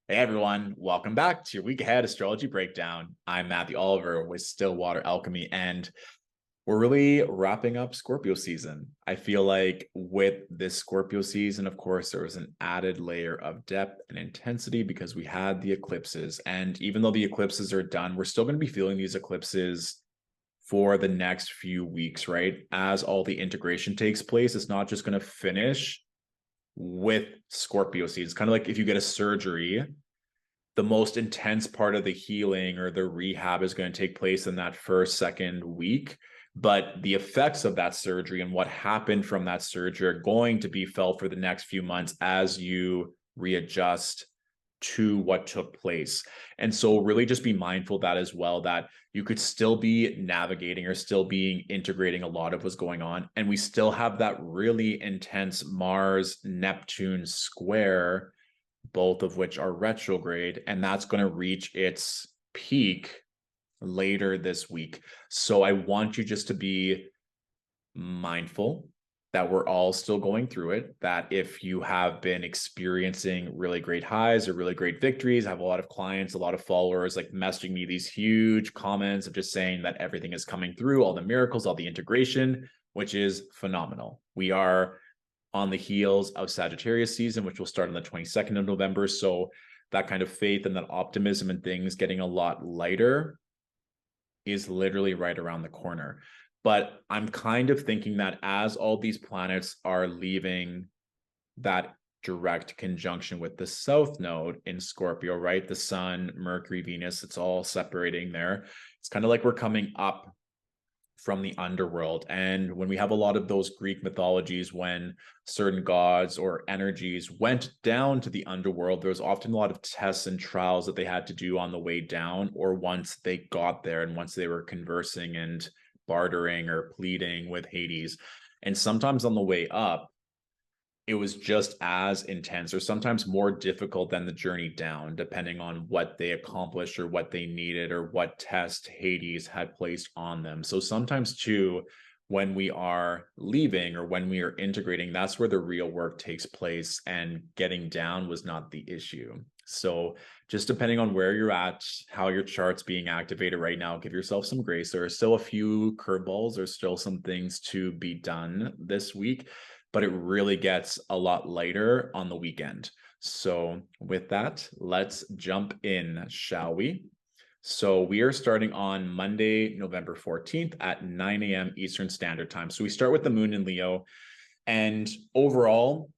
Hey everyone, welcome back to your week ahead astrology breakdown. I'm Matthew Oliver with Stillwater Alchemy, and we're really wrapping up Scorpio season. I feel like with this Scorpio season, of course, there was an added layer of depth and intensity because we had the eclipses. And even though the eclipses are done, we're still going to be feeling these eclipses for the next few weeks, right? As all the integration takes place, it's not just going to finish with Scorpio season. It's kind of like if you get a surgery, the most intense part of the healing or the rehab is going to take place in that first, second week. But the effects of that surgery and what happened from that surgery are going to be felt for the next few months as you readjust to what took place. And so really just be mindful of that as well, that you could still be navigating or still being integrating a lot of what's going on. And we still have that really intense Mars Neptune square, both of which are retrograde, and that's going to reach its peak later this week. So I want you just to be mindful that we're all still going through it, that if you have been experiencing really great highs or really great victories, I have a lot of clients, a lot of followers like messaging me these huge comments of just saying that everything is coming through, all the miracles, all the integration, which is phenomenal. We are on the heels of Sagittarius season, which will start on the 22nd of November. So that kind of faith and that optimism and things getting a lot lighter is literally right around the corner. But I'm kind of thinking that as all these planets are leaving that direct conjunction with the South Node in Scorpio, right? The Sun, Mercury, Venus, it's all separating there. It's kind of like we're coming up from the underworld. And when we have a lot of those Greek mythologies, when certain gods or energies went down to the underworld, there was often a lot of tests and trials that they had to do on the way down, or once they got there and once they were conversing and bartering or pleading with Hades. And sometimes on the way up, it was just as intense or sometimes more difficult than the journey down, depending on what they accomplished or what they needed or what test Hades had placed on them. So sometimes too, when we are leaving or when we are integrating, that's where the real work takes place, and getting down was not the issue. So just depending on where you're at, how your chart's being activated right now, give yourself some grace. There are still a few curveballs. There's still some things to be done this week, but it really gets a lot lighter on the weekend. So with that, let's jump in, shall we? So we are starting on Monday, November 14th at 9 a.m. Eastern Standard Time. So we start with the moon in Leo, and overall,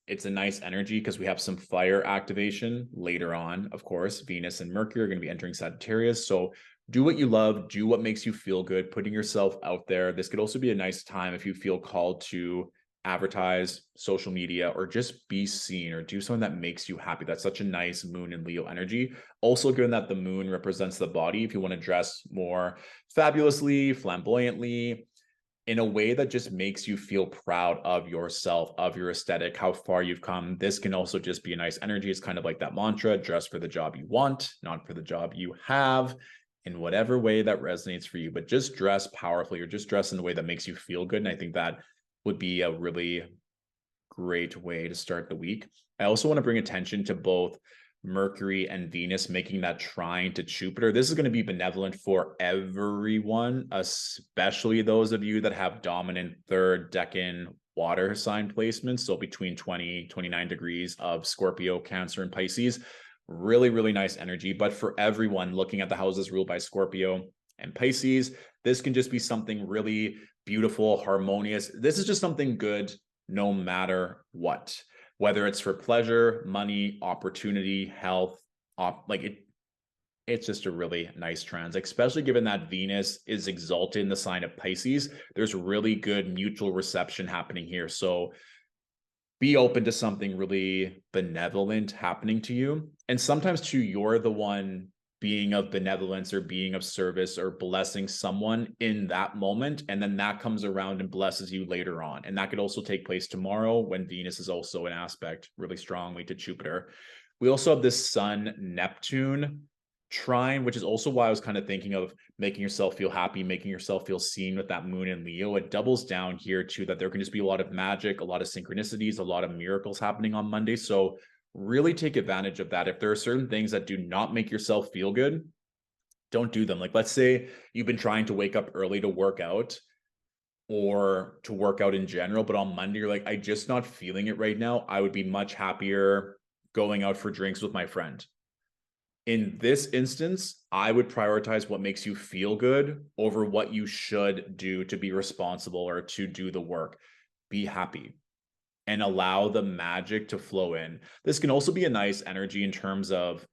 it's a nice energy because we have some fire activation later on. Of course, Venus and Mercury are going to be entering Sagittarius. So do what you love, do what makes you feel good, putting yourself out there. This could also be a nice time if you feel called to advertise, social media, or just be seen or do something that makes you happy. That's such a nice moon and Leo energy. Also, given that the moon represents the body, if you want to dress more fabulously, flamboyantly, in a way that just makes you feel proud of yourself, of your aesthetic, how far you've come, this can also just be a nice energy. It's kind of like that mantra, dress for the job you want, not for the job you have, in whatever way that resonates for you, but just dress powerfully or just dress in a way that makes you feel good. And I think that would be a really great way to start the week. I also want to bring attention to both Mercury and Venus making that trine to Jupiter. This is going to be benevolent for everyone, especially those of you that have dominant third decan water sign placements. So between 20, 29 degrees of Scorpio, Cancer, and Pisces. Really, really nice energy. But for everyone looking at the houses ruled by Scorpio and Pisces, this can just be something really beautiful, harmonious. This is just something good no matter what, whether it's for pleasure, money, opportunity, health, it's just a really nice transit, especially given that Venus is exalted in the sign of Pisces. There's really good mutual reception happening here. So be open to something really benevolent happening to you. And sometimes too, you're the one being of benevolence or being of service or blessing someone in that moment. And then that comes around and blesses you later on. And that could also take place tomorrow when Venus is also an aspect really strongly to Jupiter. We also have this Sun Neptune trine, which is also why I was kind of thinking of making yourself feel happy, making yourself feel seen with that moon in Leo. It doubles down here too, that there can just be a lot of magic, a lot of synchronicities, a lot of miracles happening on Monday. So really take advantage of that. If there are certain things that do not make yourself feel good, don't do them. Like, let's say you've been trying to wake up early to work out or to work out in general, but on Monday, you're like, I just not feeling it right now. I would be much happier going out for drinks with my friend. In this instance, I would prioritize what makes you feel good over what you should do to be responsible or to do the work. Be happy and allow the magic to flow in. This can also be a nice energy in terms of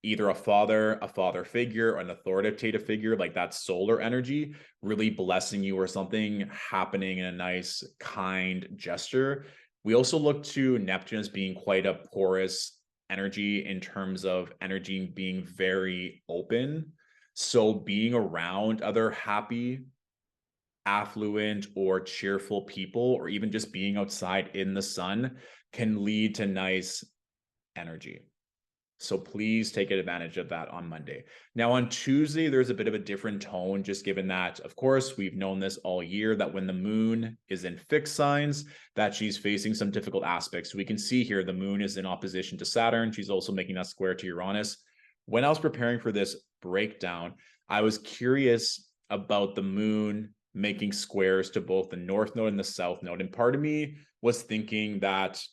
either a father figure, an authoritative figure, like that solar energy, really blessing you or something happening in a nice, kind gesture. We also look to Neptune as being quite a porous energy in terms of energy being very open. So being around other happy, affluent, or cheerful people, or even just being outside in the sun can lead to nice energy. So please take advantage of that on Monday. Now on Tuesday, there's a bit of a different tone, just given that, of course, we've known this all year, that when the moon is in fixed signs, that she's facing some difficult aspects. We can see here the moon is in opposition to Saturn. She's also making that square to Uranus. When I was preparing for this breakdown, I was curious about the moon making squares to both the north node and the south node. And part of me was thinking that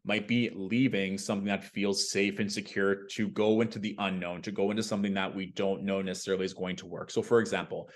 might be leaving something that feels safe and secure to go into the unknown, to go into something that we don't know necessarily is going to work. So for example,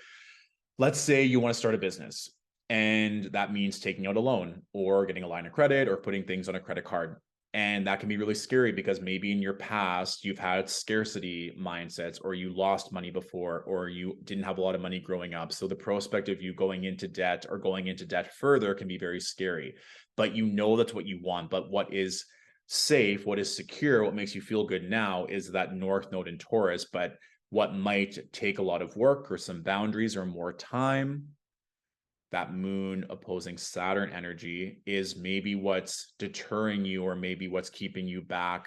let's say you want to start a business, and that means taking out a loan or getting a line of credit or putting things on a credit card. And that can be really scary because maybe in your past you've had scarcity mindsets, or you lost money before, or you didn't have a lot of money growing up. So the prospect of you going into debt or going into debt further can be very scary. But you know that's what you want. But what is safe, what is secure, what makes you feel good now is that North Node in Taurus. But what might take a lot of work or some boundaries or more time, that moon opposing Saturn energy is maybe what's deterring you, or maybe what's keeping you back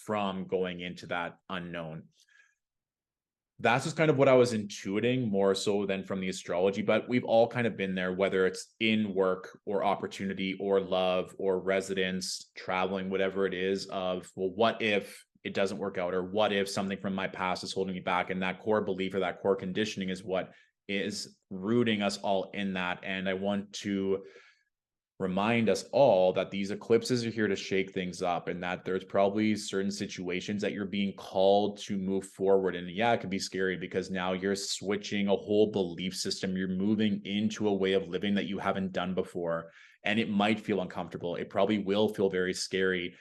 from going into that unknown. That's just kind of what I was intuiting more so than from the astrology, but we've all kind of been there, whether it's in work or opportunity or love or residence, traveling, whatever it is, of, well, what if it doesn't work out? Or what if something from my past is holding me back? And that core belief or that core conditioning is what is rooting us all in that. And I want to remind us all that these eclipses are here to shake things up, and that there's probably certain situations that you're being called to move forward. And yeah, it can be scary because now you're switching a whole belief system. You're moving into a way of living that you haven't done before. And it might feel uncomfortable. It probably will feel very scary,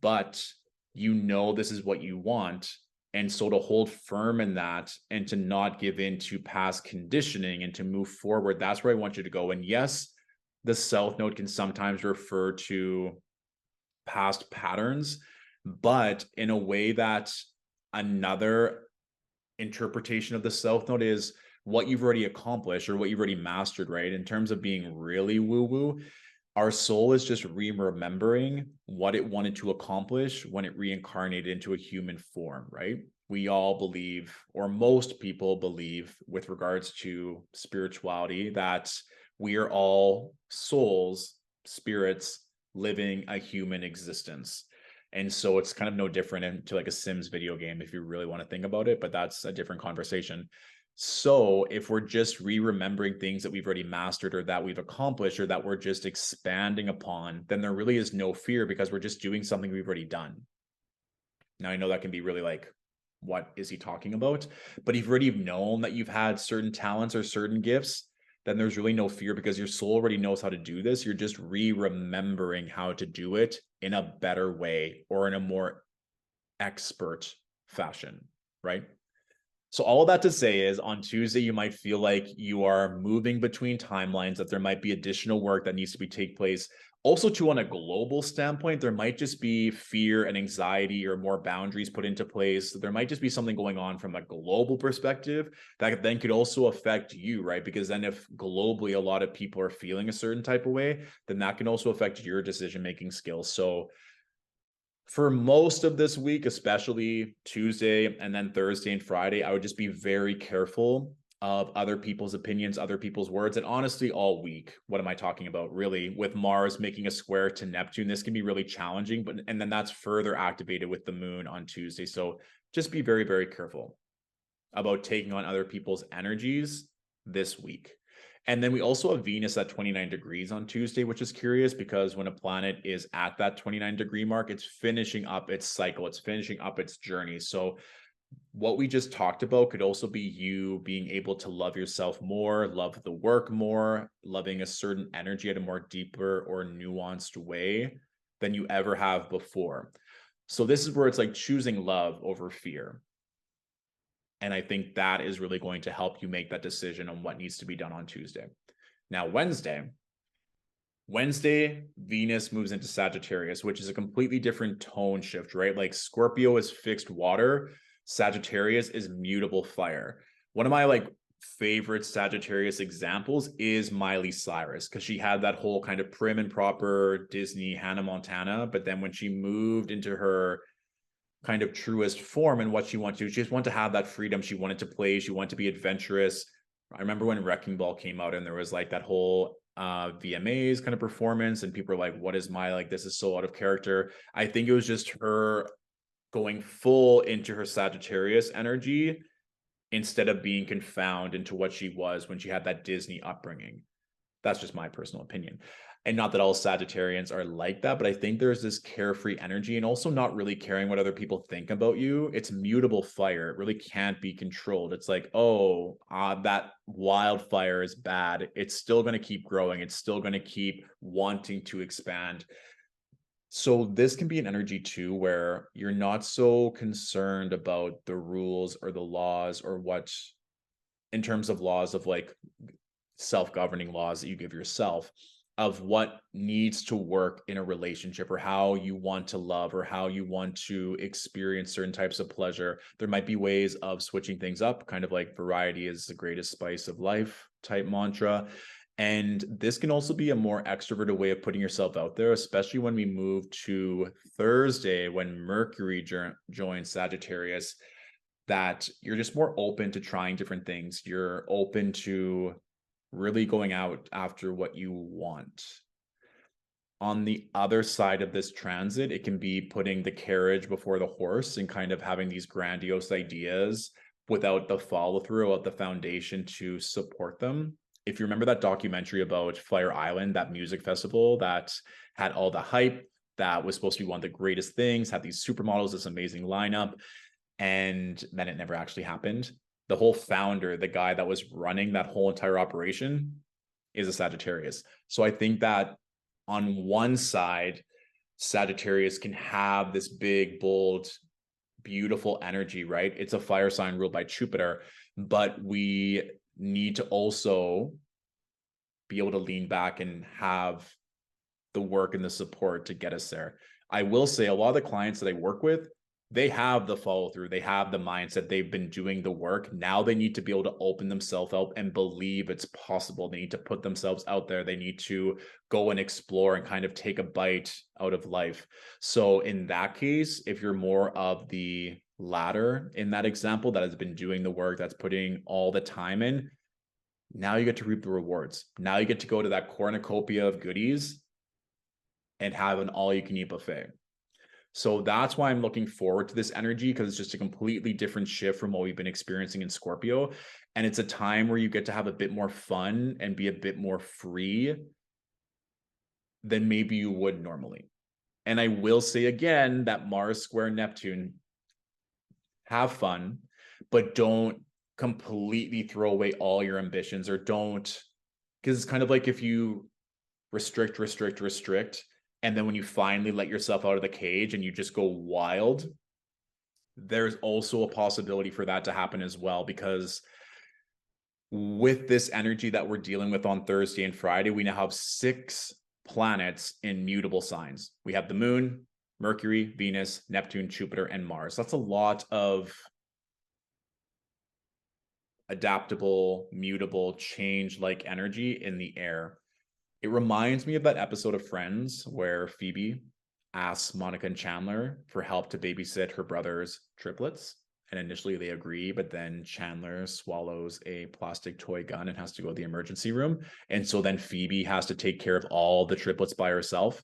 but you know this is what you want. And so to hold firm in that and to not give in to past conditioning and to move forward, that's where I want you to go. And yes, the South Node can sometimes refer to past patterns, but in a way that another interpretation of the South Node is what you've already accomplished or what you've already mastered, right? In terms of being really woo-woo, our soul is just remembering what it wanted to accomplish when it reincarnated into a human form, right? We all believe, or most people believe, with regards to spirituality, that we are all souls, spirits living a human existence. And so it's kind of no different into like a Sims video game if you really want to think about it, but that's a different conversation. So if we're just remembering things that we've already mastered or that we've accomplished or that we're just expanding upon, then there really is no fear because we're just doing something we've already done. Now, I know that can be really like, what is he talking about? But if you've already known that you've had certain talents or certain gifts, then there's really no fear because your soul already knows how to do this. You're just remembering how to do it in a better way or in a more expert fashion, right? So all of that to say is on Tuesday, you might feel like you are moving between timelines, that there might be additional work that needs to take place. Also, too, on a global standpoint, there might just be fear and anxiety or more boundaries put into place. There might just be something going on from a global perspective that then could also affect you, right? Because then if globally a lot of people are feeling a certain type of way, then that can also affect your decision-making skills. So for most of this week, especially Tuesday and then Thursday and Friday, I would just be very careful of other people's opinions, other people's words, and honestly, all week. What am I talking about? Really, with Mars making a square to Neptune, this can be really challenging, and then that's further activated with the moon on Tuesday. So just be very, very careful about taking on other people's energies this week. And then we also have Venus at 29 degrees on Tuesday, which is curious because when a planet is at that 29 degree mark, it's finishing up its cycle, it's finishing up its journey. So what we just talked about could also be you being able to love yourself more, love the work more, loving a certain energy at a more deeper or nuanced way than you ever have before. So this is where it's like choosing love over fear. And I think that is really going to help you make that decision on what needs to be done on Tuesday. Now, Wednesday, Venus moves into Sagittarius, which is a completely different tone shift, right? Like Scorpio is fixed water, Sagittarius is mutable fire. One of my favorite Sagittarius examples is Miley Cyrus, because she had that whole kind of prim and proper Disney Hannah Montana, but then when she moved into her kind of truest form and what she wanted to do, she just wanted to have that freedom. She wanted to play, she wanted to be adventurous. I remember when Wrecking Ball came out and there was like that whole VMAs kind of performance and people were like, what is my, this is so out of character. I think it was just her going full into her Sagittarius energy instead of being confounded into what she was when she had that Disney upbringing. That's just my personal opinion. And not that all Sagittarians are like that, but I think there's this carefree energy and also not really caring what other people think about you. It's mutable fire. It really can't be controlled. It's like, oh, that wildfire is bad. It's still going to keep growing. It's still going to keep wanting to expand. So this can be an energy too, where you're not so concerned about the rules or the laws or what, in terms of laws of self-governing laws that you give yourself, of what needs to work in a relationship or how you want to love or how you want to experience certain types of pleasure. There might be ways of switching things up, kind of like variety is the greatest spice of life type mantra. And this can also be a more extroverted way of putting yourself out there, especially when we move to Thursday, when Mercury joins Sagittarius, that you're just more open to trying different things. You're open to really going out after what you want. On the other side of this transit, it can be putting the carriage before the horse and kind of having these grandiose ideas without the follow through of the foundation to support them. If you remember that documentary about Fire Island, that music festival that had all the hype, that was supposed to be one of the greatest things, had these supermodels, this amazing lineup, and then it never actually happened. The whole founder, the guy that was running that whole entire operation, is a Sagittarius. So I think that on one side, Sagittarius can have this big, bold, beautiful energy, right? It's a fire sign ruled by Jupiter, but we need to also be able to lean back and have the work and the support to get us there. I will say a lot of the clients that I work with, they have the follow through, they have the mindset, they've been doing the work. Now they need to be able to open themselves up and believe it's possible. They need to put themselves out there. They need to go and explore and kind of take a bite out of life. So in that case, if you're more of the latter in that example that has been doing the work, that's putting all the time in, now you get to reap the rewards. Now you get to go to that cornucopia of goodies and have an all-you-can-eat buffet. So that's why I'm looking forward to this energy, because it's just a completely different shift from what we've been experiencing in Scorpio. And it's a time where you get to have a bit more fun and be a bit more free than maybe you would normally. And I will say again that Mars square Neptune, have fun, but don't completely throw away all your ambitions, or don't, because it's kind of like if you restrict, and then when you finally let yourself out of the cage and you just go wild, there's also a possibility for that to happen as well. Because with this energy that we're dealing with on Thursday and Friday, we now have 6 planets in mutable signs. We have the moon, Mercury, Venus, Neptune, Jupiter, and Mars. That's a lot of adaptable, mutable, change-like energy in the air. It reminds me of that episode of Friends where Phoebe asks Monica and Chandler for help to babysit her brother's triplets. And initially they agree, but then Chandler swallows a plastic toy gun and has to go to the emergency room. And so then Phoebe has to take care of all the triplets by herself.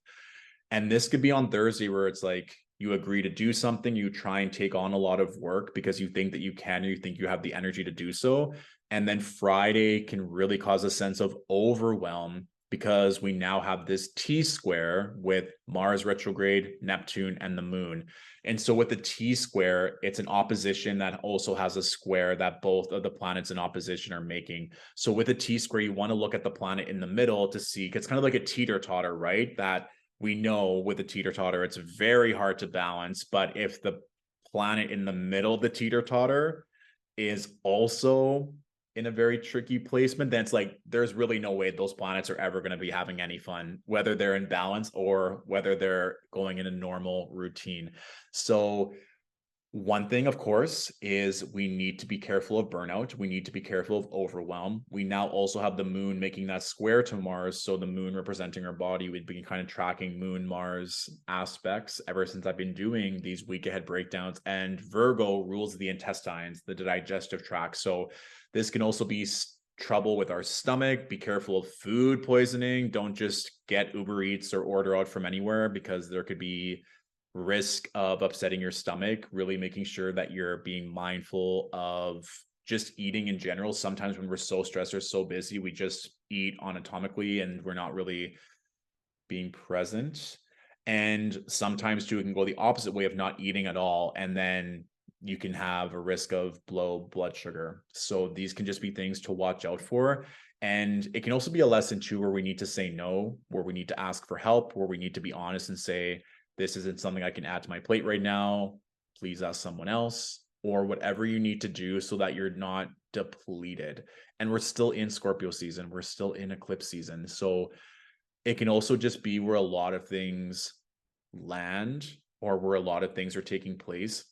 And this could be on Thursday where it's like you agree to do something, you try and take on a lot of work because you think that you can, or you think you have the energy to do so. And then Friday can really cause a sense of overwhelm because we now have this T square with Mars retrograde, Neptune, and the moon. And so with the T square, it's an opposition that also has a square that both of the planets in opposition are making. So with a T square, you want to look at the planet in the middle to see, it's kind of like a teeter-totter, right? That we know with a teeter-totter, it's very hard to balance. But if the planet in the middle of the teeter-totter is also in a very tricky placement, then it's like there's really no way those planets are ever going to be having any fun, whether they're in balance or whether they're going in a normal routine. So one thing, of course, is we need to be careful of burnout. We need to be careful of overwhelm. We now also have the moon making that square to Mars. So the moon representing our body, we've been kind of tracking moon Mars aspects ever since I've been doing these week ahead breakdowns. And Virgo rules the intestines, the digestive tract. So this can also be trouble with our stomach. Be careful of food poisoning. Don't just get Uber Eats or order out from anywhere because there could be risk of upsetting your stomach. Really making sure that you're being mindful of just eating in general. Sometimes when we're so stressed or so busy, we just eat anatomically and we're not really being present. And sometimes too, it can go the opposite way of not eating at all. And then you can have a risk of low blood sugar. So these can just be things to watch out for. And it can also be a lesson too, where we need to say no, where we need to ask for help, where we need to be honest and say, this isn't something I can add to my plate right now. Please ask someone else, or whatever you need to do so that you're not depleted. And we're still in Scorpio season. We're still in eclipse season. So it can also just be where a lot of things land or where a lot of things are taking place.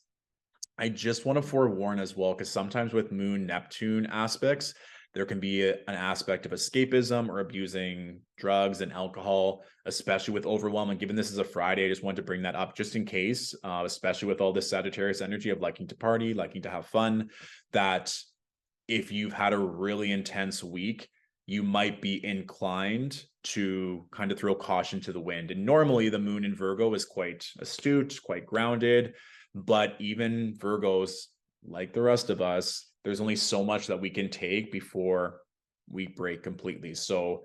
I just want to forewarn as well, because sometimes with Moon Neptune aspects, there can be an aspect of escapism or abusing drugs and alcohol, especially with overwhelm. And given this is a Friday, I just wanted to bring that up just in case, especially with all this Sagittarius energy of liking to party, liking to have fun, that if you've had a really intense week, you might be inclined to kind of throw caution to the wind. And normally the moon in Virgo is quite astute, quite grounded. But even Virgos, like the rest of us, there's only so much that we can take before we break completely. So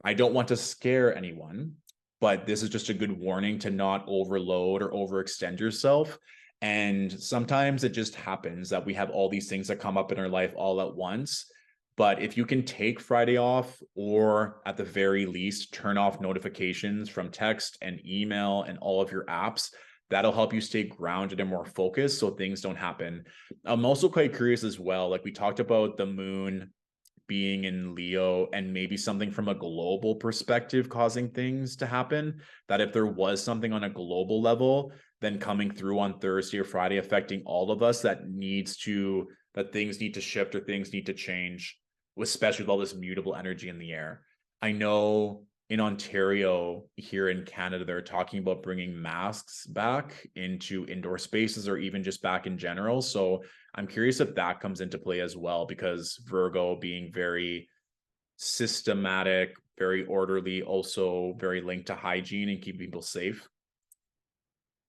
I don't want to scare anyone, but this is just a good warning to not overload or overextend yourself. And sometimes it just happens that we have all these things that come up in our life all at once. But if you can take Friday off, or at the very least, turn off notifications from text and email and all of your apps, that'll help you stay grounded and more focused so things don't happen. I'm also quite curious as well. Like we talked about the moon being in Leo and maybe something from a global perspective causing things to happen, that if there was something on a global level, then coming through on Thursday or Friday affecting all of us, that things need to shift or things need to change, especially with all this mutable energy in the air. I know in Ontario, here in Canada, they're talking about bringing masks back into indoor spaces or even just back in general. So I'm curious if that comes into play as well, because Virgo being very systematic, very orderly, also very linked to hygiene and keeping people safe.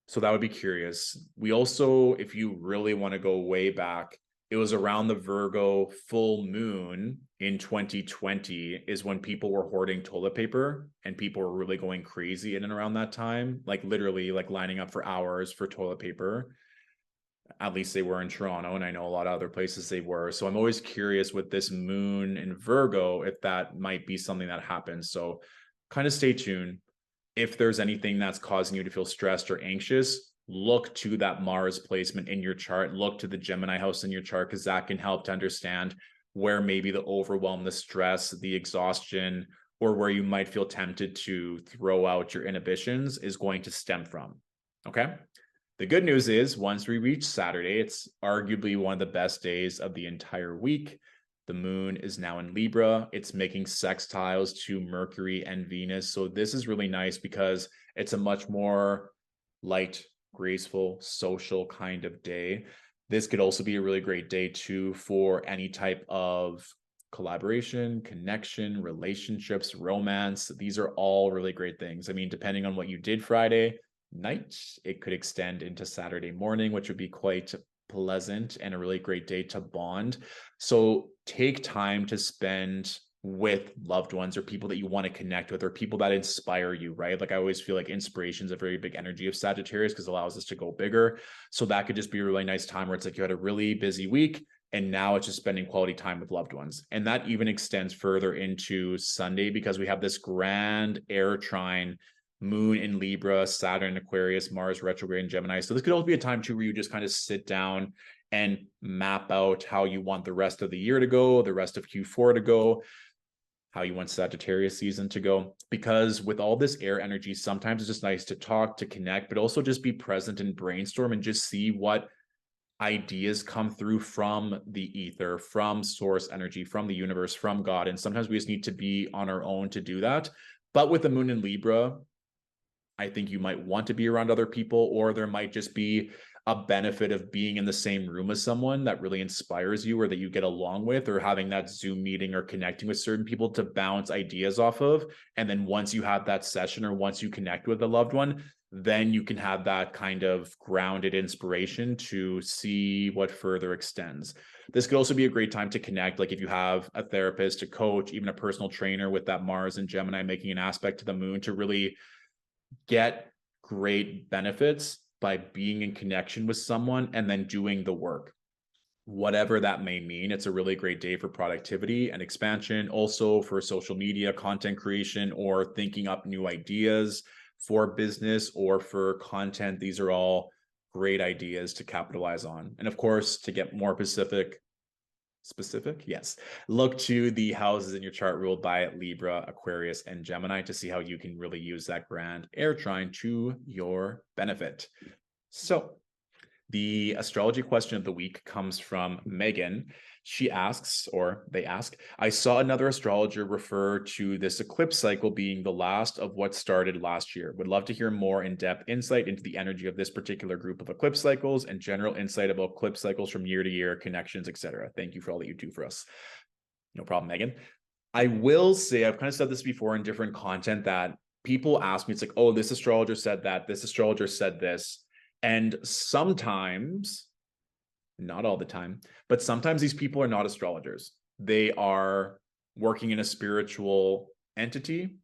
So that would be curious. We also, if you really want to go way back, it was around the Virgo full moon in 2020 is when people were hoarding toilet paper, and people were really going crazy in and around that time, like literally like lining up for hours for toilet paper. At least they were in Toronto, and I know a lot of other places they were. So I'm always curious with this moon in Virgo, if that might be something that happens. So kind of stay tuned. If there's anything that's causing you to feel stressed or anxious, look to that Mars placement in your chart, look to the Gemini house in your chart, because that can help to understand where maybe the overwhelm, the stress, the exhaustion, or where you might feel tempted to throw out your inhibitions is going to stem from. Okay. The good news is once we reach Saturday, it's arguably one of the best days of the entire week. The moon is now in Libra. It's making sextiles to Mercury and Venus. So this is really nice because it's a much more light graceful, social kind of day. This could also be a really great day too for any type of collaboration, connection, relationships, romance. These are all really great things. I mean, depending on what you did Friday night, it could extend into Saturday morning, which would be quite pleasant and a really great day to bond. So take time to spend with loved ones or people that you want to connect with or people that inspire you, right? Like I always feel like inspiration is a very big energy of Sagittarius because it allows us to go bigger. So that could just be a really nice time where it's like you had a really busy week and now it's just spending quality time with loved ones. And that even extends further into Sunday because we have this grand air trine, Moon in Libra, Saturn in Aquarius, Mars retrograde in Gemini. So this could also be a time too where you just kind of sit down and map out how you want the rest of the year to go, the rest of Q4 to go, how you want Sagittarius season to go. Because with all this air energy, sometimes it's just nice to talk, to connect, but also just be present and brainstorm and just see what ideas come through from the ether, from source energy, from the universe, from God. And sometimes we just need to be on our own to do that. But with the moon in Libra, I think you might want to be around other people, or there might just be a benefit of being in the same room as someone that really inspires you or that you get along with, or having that Zoom meeting or connecting with certain people to bounce ideas off of. And then once you have that session or once you connect with a loved one, then you can have that kind of grounded inspiration to see what further extends. This could also be a great time to connect. Like if you have a therapist, a coach, even a personal trainer with that Mars and Gemini making an aspect to the moon, to really get great benefits by being in connection with someone and then doing the work, whatever that may mean. It's a really great day for productivity and expansion, also for social media content creation or thinking up new ideas for business or for content. These are all great ideas to capitalize on. And of course, to get more specific, yes, look to the houses in your chart ruled by Libra, Aquarius, and Gemini to see how you can really use that grand air trine to your benefit. So the astrology question of the week comes from Megan. She asks, or they ask, I saw another astrologer refer to this eclipse cycle being the last of what started last year. Would love to hear more in-depth insight into the energy of this particular group of eclipse cycles and general insight about eclipse cycles from year to year, connections, etc. Thank you for all that you do for us. No problem, Megan. I will say, I've kind of said this before in different content, that people ask me, it's like, oh, this astrologer said that, this astrologer said this. And sometimes, not all the time, but sometimes these people are not astrologers. They are working in a spiritual entity,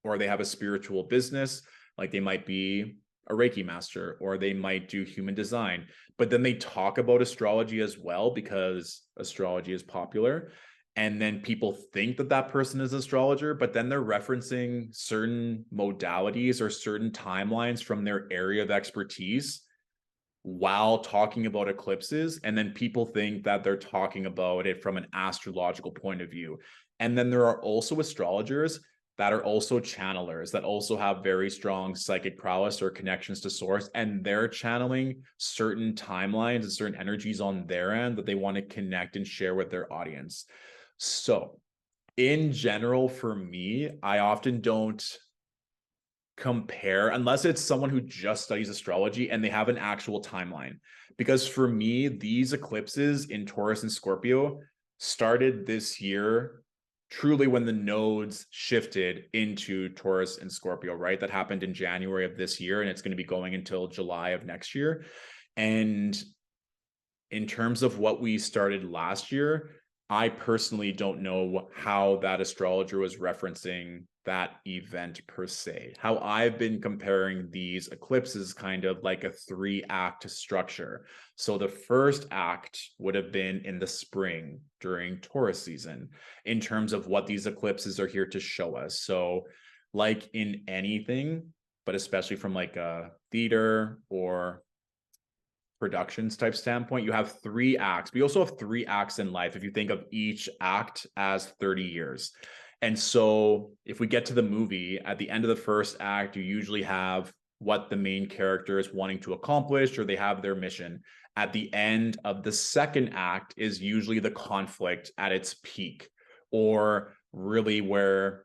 or they have a spiritual business. Like they might be a Reiki master, or they might do human design, but then they talk about astrology as well because astrology is popular. And then people think that that person is an astrologer, but then they're referencing certain modalities or certain timelines from their area of expertise while talking about eclipses. And then people think that they're talking about it from an astrological point of view. And then there are also astrologers that are also channelers, that also have very strong psychic prowess or connections to source, and they're channeling certain timelines and certain energies on their end that they want to connect and share with their audience. So in general, for me, I often don't compare unless it's someone who just studies astrology and they have an actual timeline. Because for me, these eclipses in Taurus and Scorpio started this year truly when the nodes shifted into Taurus and Scorpio, right? That happened in January of this year, and it's going to be going until July of next year. And in terms of what we started last year, I personally don't know how that astrologer was referencing that event per se. How I've been comparing these eclipses kind of like a 3-act structure. So the first act would have been in the spring during Taurus season in terms of what these eclipses are here to show us. So like in anything, but especially from like a theater or productions type standpoint, you have 3 acts. We also have 3 acts in life if you think of each act as 30 years. And so if we get to the movie, at the end of the first act, you usually have what the main character is wanting to accomplish, or they have their mission. At the end of the second act is usually the conflict at its peak, or really where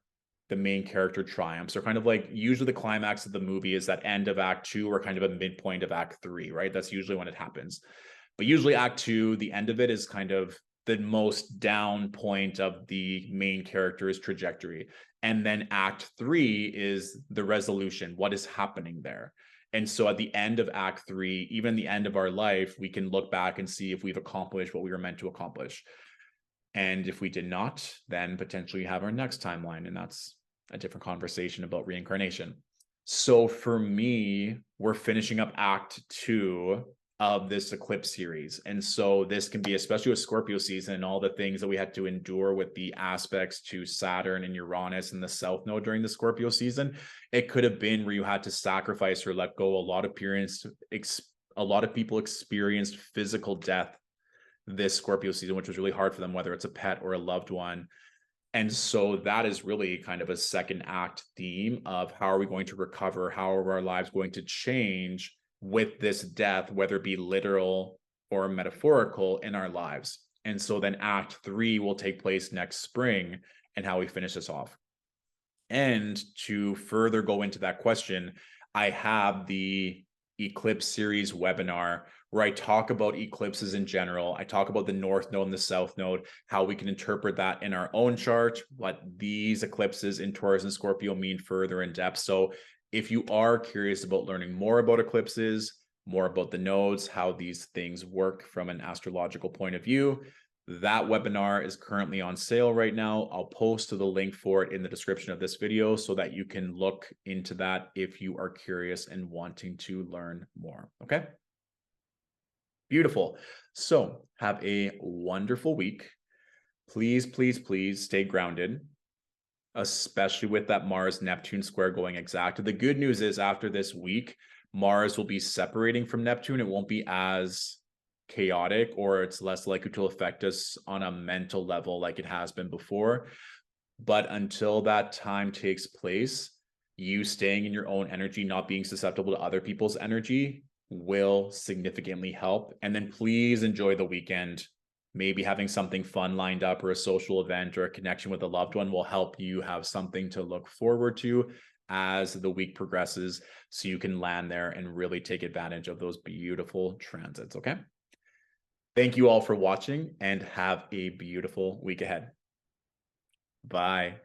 the main character triumphs, or kind of like usually the climax of the movie is that end of act 2 or kind of a midpoint of act 3, right? That's usually when it happens. But usually act 2, the end of it is kind of the most down point of the main character's trajectory. And then act 3 is the resolution, what is happening there. And so at the end of act 3, even the end of our life, we can look back and see if we've accomplished what we were meant to accomplish. And if we did not, then potentially have our next timeline. And that's a different conversation about reincarnation. So for me, we're finishing up act 2 of this eclipse series. And so this can be, especially with Scorpio season and all the things that we had to endure with the aspects to Saturn and Uranus and the South Node during the Scorpio season. It could have been where you had to sacrifice or let go. A lot of people experienced physical death this Scorpio season, which was really hard for them, whether it's a pet or a loved one. And so that is really kind of a second act theme of how are we going to recover? How are our lives going to change with this death, whether it be literal or metaphorical in our lives? And so then act 3 will take place next spring, and how we finish this off. And to further go into that question, I have the Eclipse series webinar where I talk about eclipses in general. I talk about the North Node and the South Node, how we can interpret that in our own chart, what these eclipses in Taurus and Scorpio mean further in depth. So if you are curious about learning more about eclipses, more about the nodes, how these things work from an astrological point of view, that webinar is currently on sale right now. I'll post the link for it in the description of this video so that you can look into that if you are curious and wanting to learn more. Okay. Beautiful. So have a wonderful week. Please, please, please stay grounded, especially with that Mars-Neptune square going exact. The good news is after this week, Mars will be separating from Neptune. It won't be as chaotic, or it's less likely to affect us on a mental level like it has been before. But until that time takes place, you staying in your own energy, not being susceptible to other people's energy, will significantly help. And then please enjoy the weekend. Maybe having something fun lined up, or a social event, or a connection with a loved one will help you have something to look forward to as the week progresses, so you can land there and really take advantage of those beautiful transits. Okay. Thank you all for watching, and have a beautiful week ahead. Bye.